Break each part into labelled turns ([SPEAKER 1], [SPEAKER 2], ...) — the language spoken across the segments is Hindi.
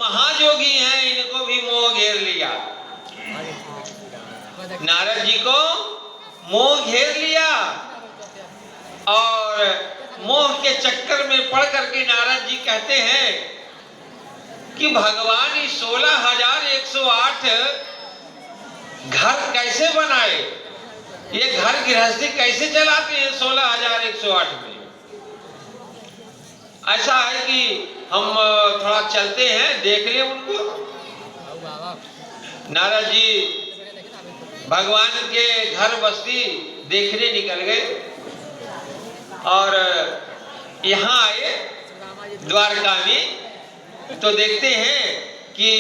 [SPEAKER 1] महायोगी हैं, इनको भी मोह घेर लिया। नारद जी को मोह घेर लिया और मोह के चक्कर में पड़ करके नारद जी कहते हैं कि भगवान इस 16,108 घर कैसे बनाए, ये घर गृहस्थी कैसे चलाते हैं 16,108 में। ऐसा है कि हम थोड़ा चलते हैं, देख ले उनको। नारद जी भगवान के घर बस्ती देखने निकल गए और यहाँ आए द्वारका में, तो देखते हैं कि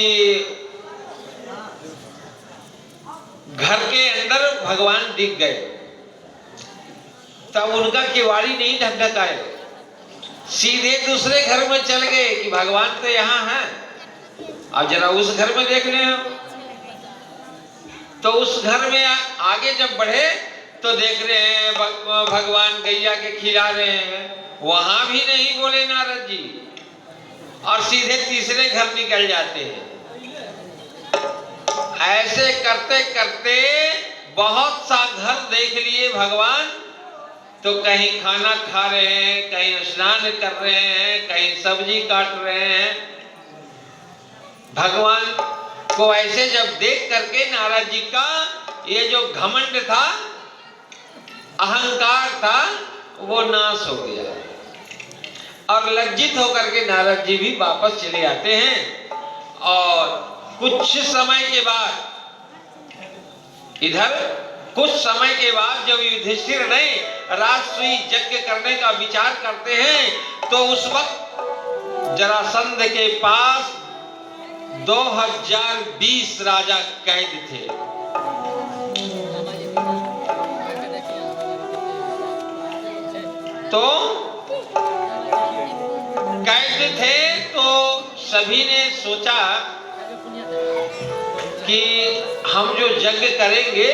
[SPEAKER 1] घर के अंदर भगवान दिख गए। तब उनका किवाड़ी नहीं ढकढकाए, सीधे दूसरे घर में चल गए कि भगवान तो यहाँ है, अब जरा उस घर में देख ले हम। तो उस घर में आगे जब बढ़े तो देख रहे हैं भगवान गैया के खिला रहे हैं, वहां भी नहीं बोले नारद जी, और सीधे तीसरे घर निकल जाते हैं। ऐसे करते करते बहुत सा घर देख लिए भगवान, तो कहीं खाना खा रहे हैं, कहीं स्नान कर रहे हैं, कहीं सब्जी काट रहे हैं। भगवान को ऐसे जब देख करके नारद जी का ये जो घमंड था, अहंकार था, वो नाश हो गया और लज्जित होकर के नारद जी भी वापस चले आते हैं। और कुछ समय के बाद कुछ समय के बाद जब युधिष्ठिर ने राजसूय यज्ञ करने का विचार करते हैं, तो उस वक्त जरासंध के पास 2020 राजा कैद थे। तो कैद थे तो सभी ने सोचा कि हम जो यज्ञ करेंगे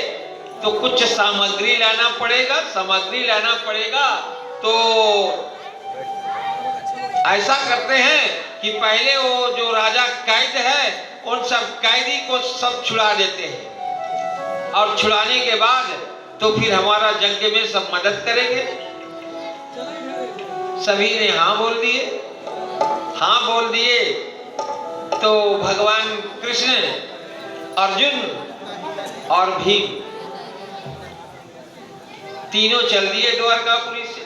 [SPEAKER 1] तो कुछ सामग्री लाना पड़ेगा, तो ऐसा करते हैं कि पहले वो जो राजा कैद है उन सब कैदी को सब छुड़ा देते हैं, और छुड़ाने के बाद तो फिर हमारा यज्ञ में सब मदद करेंगे। सभी ने हाँ बोल दिए। तो भगवान कृष्ण, अर्जुन और भीम तीनों चल दिए द्वारकापुरी से,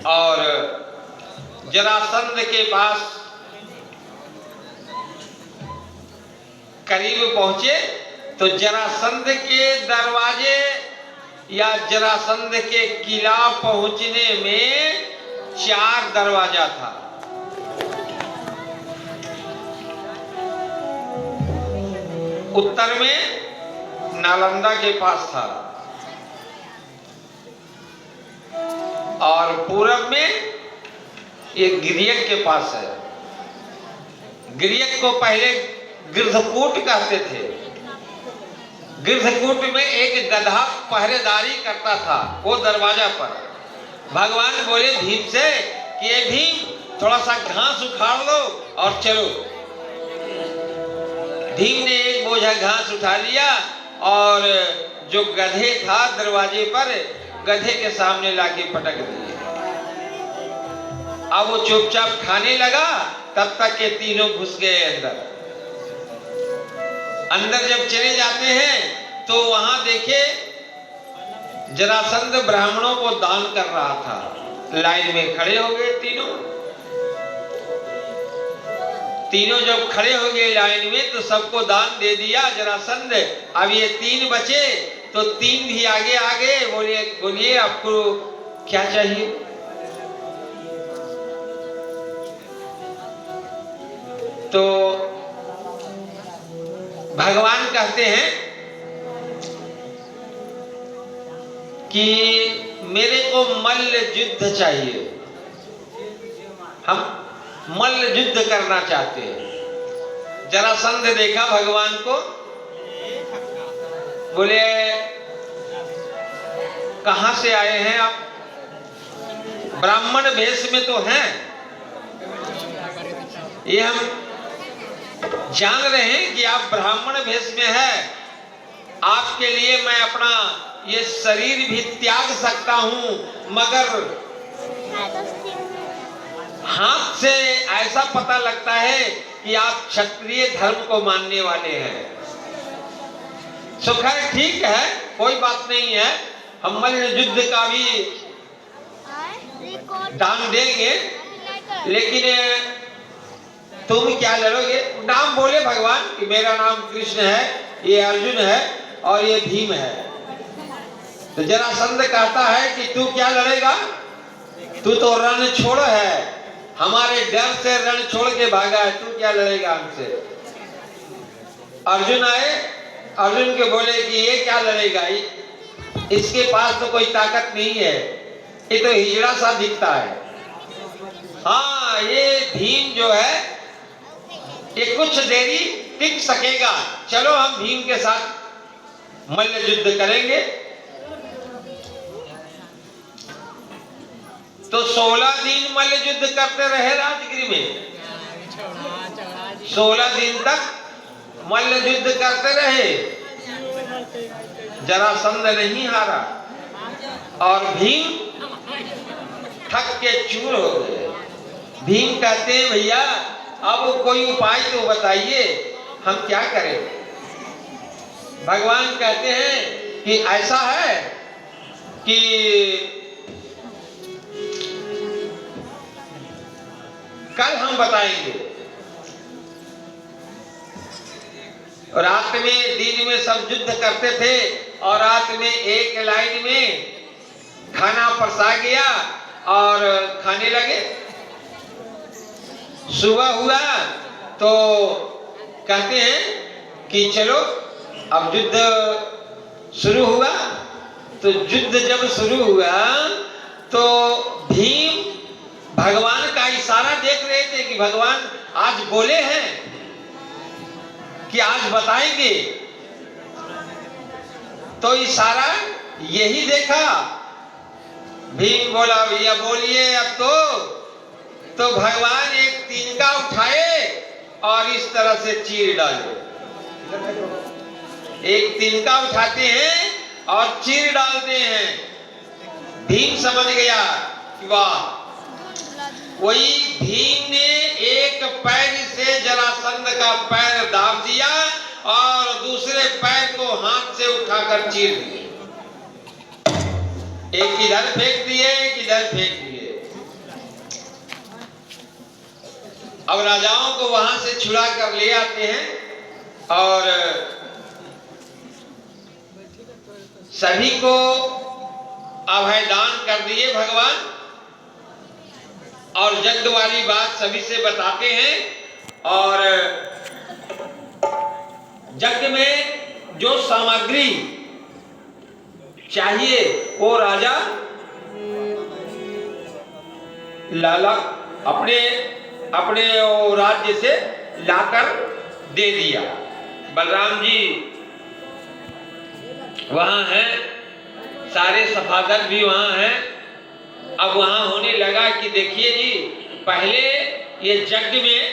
[SPEAKER 1] और जरासंध के पास करीब पहुंचे तो जरासंध के दरवाजे या जरासंध के किला पहुंचने में 4 दरवाजा था। उत्तर में नालंदा के पास था और पूरब में एक गिरियक के पास है। गिरियक को पहले गिरधकूट कहते थे। गिरधकूट में एक गधा पहरेदारी करता था वो दरवाजा पर। भगवान बोले भीम से कि ये भीम थोड़ा सा घास उखाड़ लो और चलो। भीम ने एक बोझा घास उठा लिया और जो गधे था दरवाजे पर, गधे के सामने लाके पटक दिए। अब वो चुपचाप खाने लगा, तब तक के तीनों घुस गए अंदर। अंदर जब चले जाते हैं तो वहां देखे जरासंध ब्राह्मणों को दान कर रहा था। लाइन में खड़े हो गए तीनों जब खड़े हो गए लाइन में तो सबको दान दे दिया जरासंध। अब ये 3 बचे तो 3 भी आगे आ गए। बोलिए आपको क्या चाहिए? तो भगवान कहते हैं कि मेरे को मल्ल युद्ध चाहिए, हम मल्ल युद्ध करना चाहते हैं। जरासंध देखा भगवान को, बोले कहां से आए हैं आप? ब्राह्मण भेष में तो हैं, ये हम जान रहे हैं कि आप ब्राह्मण भेष में है, आपके लिए मैं अपना ये शरीर भी त्याग सकता हूं, मगर हाथ से ऐसा पता लगता है कि आप क्षत्रिय धर्म को मानने वाले हैं। सो खैर ठीक है, कोई बात नहीं है, हम मल्ल युद्ध का भी दान देंगे, लेकिन तुम क्या लड़ोगे? नाम बोले भगवान कि मेरा नाम कृष्ण है, ये अर्जुन है और ये भीम है। तो जरासंध कहता है कि तू क्या लड़ेगा? तू तो रण छोड़ है, हमारे डर से रण छोड़ के भागा है, तू क्या लड़ेगा हमसे? अर्जुन आए, अर्जुन के बोले कि ये क्या लड़ेगा, इसके पास तो कोई ताकत नहीं है, ये तो हिजड़ा सा दिखता है। हाँ, ये भीम जो है ये कुछ देरी टिक सकेगा, चलो हम भीम के साथ मल्ल युद्ध करेंगे। तो 16 दिन मल्ल युद्ध करते रहे राजगिरी में, 16 दिन तक मल्ल युद्ध करते रहे, जरासंध नहीं हारा और भीम थक के चूर हो गए। भीम कहते हैं भैया अब कोई उपाय तो बताइए, हम क्या करें? भगवान कहते हैं कि ऐसा है कि कल हम बताएंगे। रात में दिन में सब युद्ध करते थे और रात में एक लाइन में खाना परसा गया और खाने लगे। सुबह हुआ तो कहते हैं कि चलो अब युद्ध शुरू हुआ। तो युद्ध जब शुरू हुआ तो भीम भगवान का इशारा देख रहे थे कि भगवान आज बोले हैं कि आज बताएंगे, तो इशारा यही देखा। भीम बोला भैया बोलिए अब तो भगवान एक तिनका उठाए और इस तरह से चीर डाले। एक तिनका उठाते हैं और चीर डालते हैं। भीम समझ गया कि वाह, वही भीम ने एक पैर से जरासंध का पैर दाब दिया और दूसरे पैर को हाथ से उठाकर चीर दिए। एक इधर फेंक दिए, एक इधर फेंक दिए। अब राजाओं को वहां से छुड़ा कर ले आते हैं और सभी को अभय दान कर दिए भगवान, और यज्ञ वाली बात सभी से बताते हैं। और यज्ञ में जो सामग्री चाहिए वो राजा लाला अपने राज्य से लाकर दे दिया। बलराम जी वहां हैं, सारे सफादर भी वहां हैं। अब वहां होने लगा कि देखिए जी, पहले ये यज्ञ में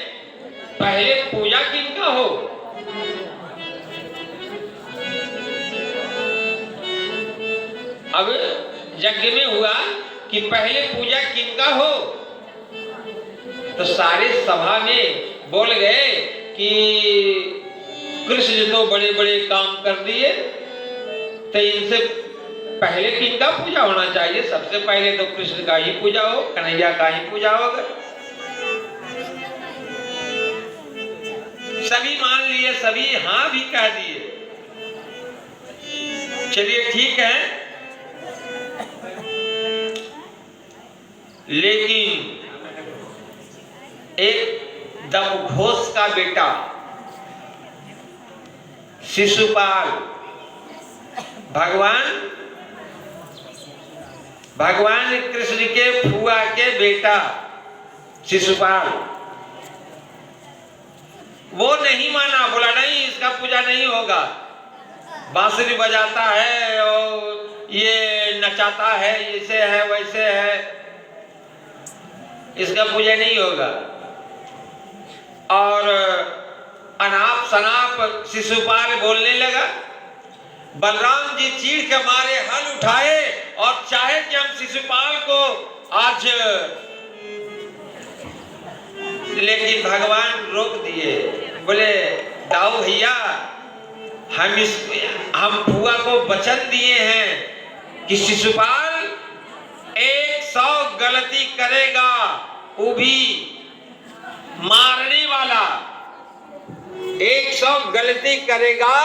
[SPEAKER 1] पहले पूजा किनका हो? अब यज्ञ में हुआ कि पहले पूजा किनका हो? तो सारे सभा में बोल गए कि कृष्ण तो बड़े बड़े काम कर दिए, तो इनसे पहले किनका पूजा होना चाहिए? सबसे पहले तो कृष्ण का ही पूजा हो, कन्हैया का ही पूजा होगा। सभी मान लिए, सभी हाँ भी कह दिए। चलिए ठीक है, लेकिन एक दमघोष का बेटा शिशुपाल, भगवान कृष्ण के फुआ के बेटा शिशुपाल, वो नहीं माना। बोला नहीं, इसका पूजा नहीं होगा। बांसुरी बजाता है और ये नचाता है, ऐसे है वैसे है, इसका पूजा नहीं होगा। और अनाप शनाप शिशुपाल बोलने लगा। बलराम जी चीड़ के मारे हल उठाए और चाहे कि हम शिशुपाल को आज, लेकिन भगवान रोक दिए। बोले दाऊ भैया, हम बुआ को वचन दिए हैं कि शिशुपाल 100 गलती करेगा, वो भी मारने वाला, 100 गलती करेगा